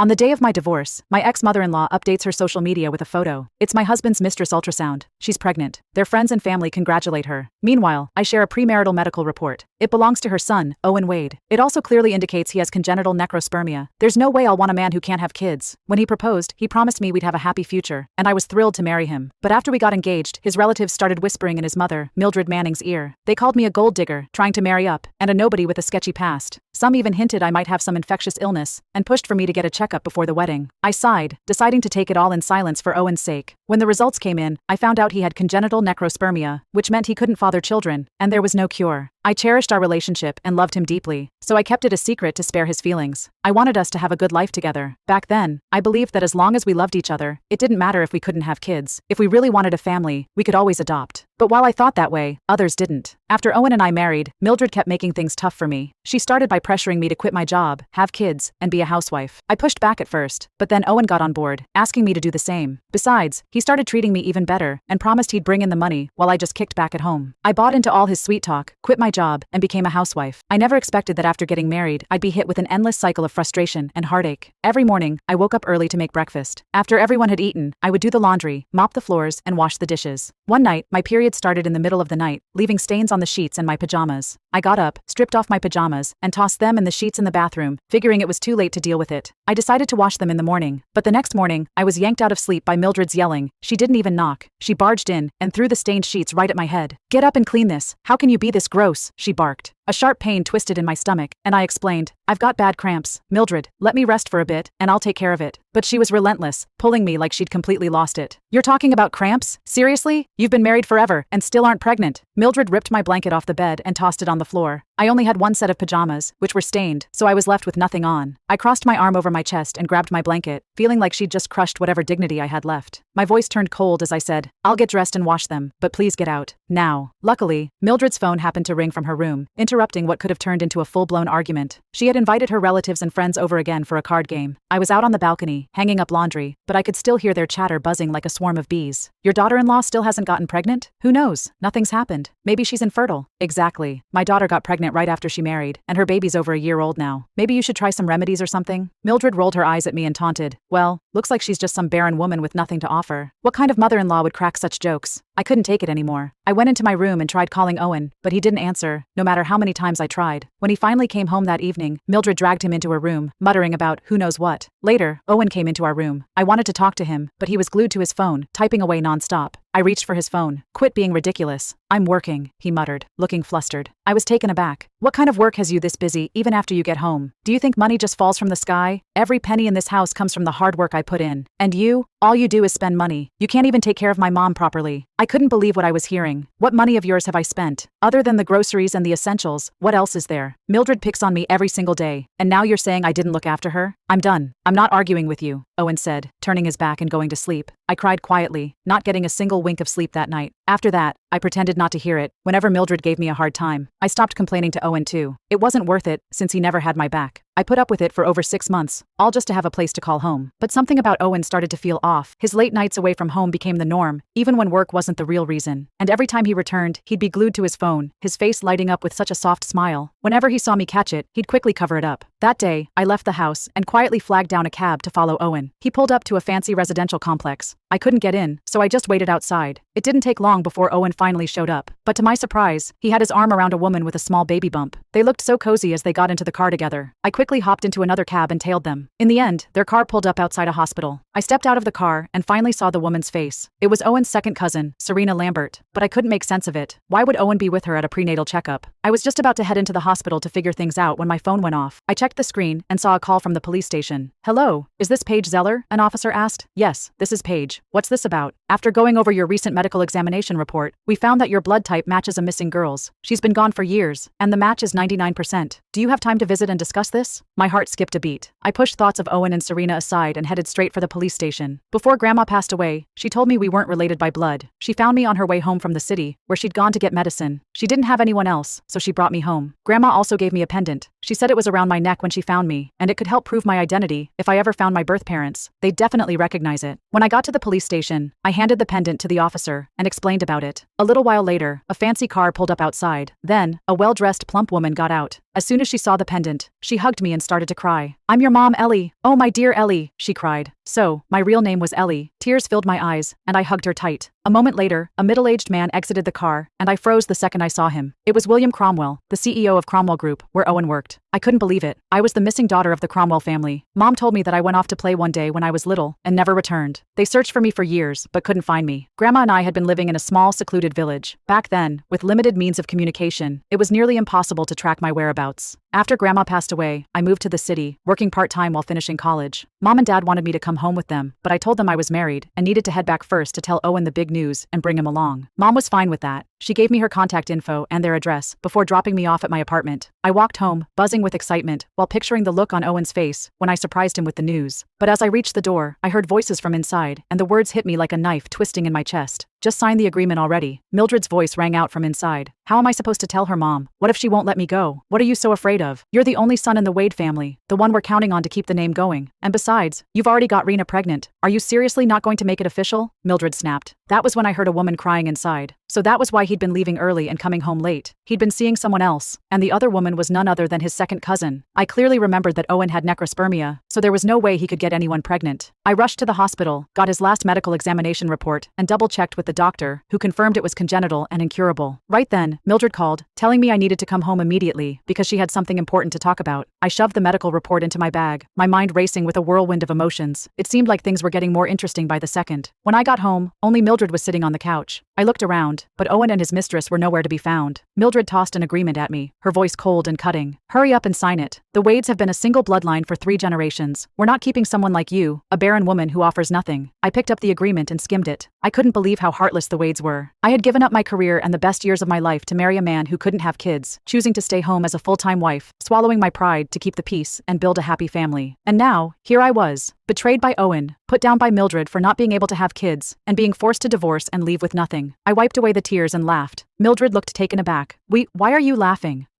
On the day of my divorce, my ex-mother-in-law updates her social media with a photo. It's my husband's mistress ultrasound. She's pregnant. Their friends and family congratulate her. Meanwhile, I share a premarital medical report. It belongs to her son, Owen Wade. It also clearly indicates he has congenital necrospermia. There's no way I'll want a man who can't have kids. When he proposed, he promised me we'd have a happy future, and I was thrilled to marry him. But after we got engaged, his relatives started whispering in his mother, Mildred Manning's ear. They called me a gold digger, trying to marry up, and a nobody with a sketchy past. Some even hinted I might have some infectious illness, and pushed for me to get a checkup before the wedding. I sighed, deciding to take it all in silence for Owen's sake. When the results came in, I found out he had congenital necrospermia, which meant he couldn't father children, and there was no cure. I cherished our relationship and loved him deeply, so I kept it a secret to spare his feelings. I wanted us to have a good life together. Back then, I believed that as long as we loved each other, it didn't matter if we couldn't have kids. If we really wanted a family, we could always adopt. But while I thought that way, others didn't. After Owen and I married, Mildred kept making things tough for me. She started by pressuring me to quit my job, have kids, and be a housewife. I pushed back at first, but then Owen got on board, asking me to do the same. Besides, he started treating me even better, and promised he'd bring in the money while I just kicked back at home. I bought into all his sweet talk, quit my job, and became a housewife. I never expected that after getting married, I'd be hit with an endless cycle of frustration and heartache. Every morning, I woke up early to make breakfast. After everyone had eaten, I would do the laundry, mop the floors, and wash the dishes. One night, my period started in the middle of the night, leaving stains on the sheets and my pajamas. I got up, stripped off my pajamas, and tossed them and the sheets in the bathroom, figuring it was too late to deal with it. I decided to wash them in the morning, but the next morning, I was yanked out of sleep by Mildred's yelling. She didn't even knock. She barged in and threw the stained sheets right at my head. "Get up and clean this. How can you be this gross?" she barked. A sharp pain twisted in my stomach, and I explained, "I've got bad cramps. Mildred, let me rest for a bit, and I'll take care of it." But she was relentless, pulling me like she'd completely lost it. "You're talking about cramps? Seriously? You've been married forever, and still aren't pregnant." Mildred ripped my blanket off the bed and tossed it on the floor. I only had one set of pajamas, which were stained, so I was left with nothing on. I crossed my arm over my chest and grabbed my blanket, feeling like she'd just crushed whatever dignity I had left. My voice turned cold as I said, "I'll get dressed and wash them, but please get out. Now." Luckily, Mildred's phone happened to ring from her room, interrupting what could have turned into a full-blown argument. She had invited her relatives and friends over again for a card game. I was out on the balcony, hanging up laundry, but I could still hear their chatter buzzing like a swarm of bees. "Your daughter-in-law still hasn't gotten pregnant? Who knows? Nothing's happened. Maybe she's infertile." "Exactly. My daughter got pregnant right after she married, and her baby's over a year old now. Maybe you should try some remedies or something." Mildred rolled her eyes at me and taunted, "Well, looks like she's just some barren woman with nothing to offer. What kind of mother-in-law would crack such jokes?" I couldn't take it anymore. I went into my room and tried calling Owen, but he didn't answer, no matter how many times I tried. When he finally came home that evening, Mildred dragged him into her room, muttering about who knows what. Later, Owen came into our room. I wanted to talk to him, but he was glued to his phone, typing away nonstop. I reached for his phone. "Quit being ridiculous. I'm working," he muttered, looking flustered. I was taken aback. "What kind of work has you this busy, even after you get home? Do you think money just falls from the sky? Every penny in this house comes from the hard work I put in. And you? All you do is spend money. You can't even take care of my mom properly." I couldn't believe what I was hearing. "What money of yours have I spent? Other than the groceries and the essentials, what else is there? Mildred picks on me every single day, and now you're saying I didn't look after her? I'm done. I'm not arguing with you," Owen said, turning his back and going to sleep. I cried quietly, not getting a single wink of sleep that night. After that, I pretended not to hear it. Whenever Mildred gave me a hard time, I stopped complaining to Owen too. It wasn't worth it, since he never had my back. I put up with it for over 6 months, all just to have a place to call home. But something about Owen started to feel off. His late nights away from home became the norm, even when work wasn't the real reason. And every time he returned, he'd be glued to his phone, his face lighting up with such a soft smile. Whenever he saw me catch it, he'd quickly cover it up. That day, I left the house and quietly flagged down a cab to follow Owen. He pulled up to a fancy residential complex. I couldn't get in, so I just waited outside. It didn't take long before Owen finally showed up. But to my surprise, he had his arm around a woman with a small baby bump. They looked so cozy as they got into the car together. I quickly hopped into another cab and tailed them. In the end, their car pulled up outside a hospital. I stepped out of the car and finally saw the woman's face. It was Owen's second cousin, Serena Lambert, but I couldn't make sense of it. Why would Owen be with her at a prenatal checkup? I was just about to head into the hospital to figure things out when my phone went off. I checked the screen and saw a call from the police station. "Hello, is this Paige Zeller?" an officer asked. "Yes, this is Paige. What's this about?" "After going over your recent medical examination report, we found that your blood type matches a missing girl's. She's been gone for years, and the match is 99%. Do you have time to visit and discuss this?" My heart skipped a beat. I pushed thoughts of Owen and Serena aside and headed straight for the police station. Before Grandma passed away, she told me we weren't related by blood. She found me on her way home from the city, where she'd gone to get medicine. She didn't have anyone else, so she brought me home. Grandma also gave me a pendant. She said it was around my neck when she found me, and it could help prove my identity if I ever found my birth parents. They'd definitely recognize it. When I got to the police station, I handed the pendant to the officer and explained about it. A little while later, a fancy car pulled up outside. Then, a well-dressed plump woman got out. As soon as she saw the pendant, she hugged me and started to cry. "I'm your mom, Ellie. Oh, my dear Ellie," she cried. So, my real name was Ellie. Tears filled my eyes, and I hugged her tight. A moment later, a middle-aged man exited the car, and I froze the second I saw him. It was William Cromwell, the CEO of Cromwell Group, where Owen worked. I couldn't believe it. I was the missing daughter of the Cromwell family. Mom told me that I went off to play one day when I was little and never returned. They searched for me for years, but couldn't find me. Grandma and I had been living in a small, secluded village. Back then, with limited means of communication, it was nearly impossible to track my whereabouts. After Grandma passed away, I moved to the city, working part-time while finishing college. Mom and Dad wanted me to come home with them, but I told them I was married and needed to head back first to tell Owen the big news and bring him along. Mom was fine with that. She gave me her contact info and their address before dropping me off at my apartment. I walked home, buzzing with excitement, while picturing the look on Owen's face when I surprised him with the news. But as I reached the door, I heard voices from inside, and the words hit me like a knife twisting in my chest. "Just sign the agreement already." Mildred's voice rang out from inside. "How am I supposed to tell her, Mom? What if she won't let me go? What are you so afraid of? You're the only son in the Wade family, the one we're counting on to keep the name going. And besides, you've already got Rena pregnant. Are you seriously not going to make it official?" Mildred snapped. That was when I heard a woman crying inside. So that was why he'd been leaving early and coming home late. He'd been seeing someone else, and the other woman was none other than his second cousin. I clearly remembered that Owen had necrospermia, so there was no way he could get anyone pregnant. I rushed to the hospital, got his last medical examination report, and double-checked with the doctor, who confirmed it was congenital and incurable. Right then, Mildred called, telling me I needed to come home immediately because she had something important to talk about. I shoved the medical report into my bag, my mind racing with a whirlwind of emotions. It seemed like things were getting more interesting by the second. When I got home, only Mildred was sitting on the couch. I looked around, but Owen and his mistress were nowhere to be found. Mildred tossed an agreement at me, her voice cold and cutting. "Hurry up and sign it. The Wades have been a single bloodline for 3 generations. We're not keeping someone like you, a barren woman who offers nothing." I picked up the agreement and skimmed it. I couldn't believe how heartless the Wades were. I had given up my career and the best years of my life to marry a man who couldn't have kids, choosing to stay home as a full-time wife, swallowing my pride to keep the peace and build a happy family. And now, here I was, betrayed by Owen, put down by Mildred for not being able to have kids, and being forced to divorce and leave with nothing. I wiped away the tears and laughed. Mildred looked taken aback. Why are you laughing?"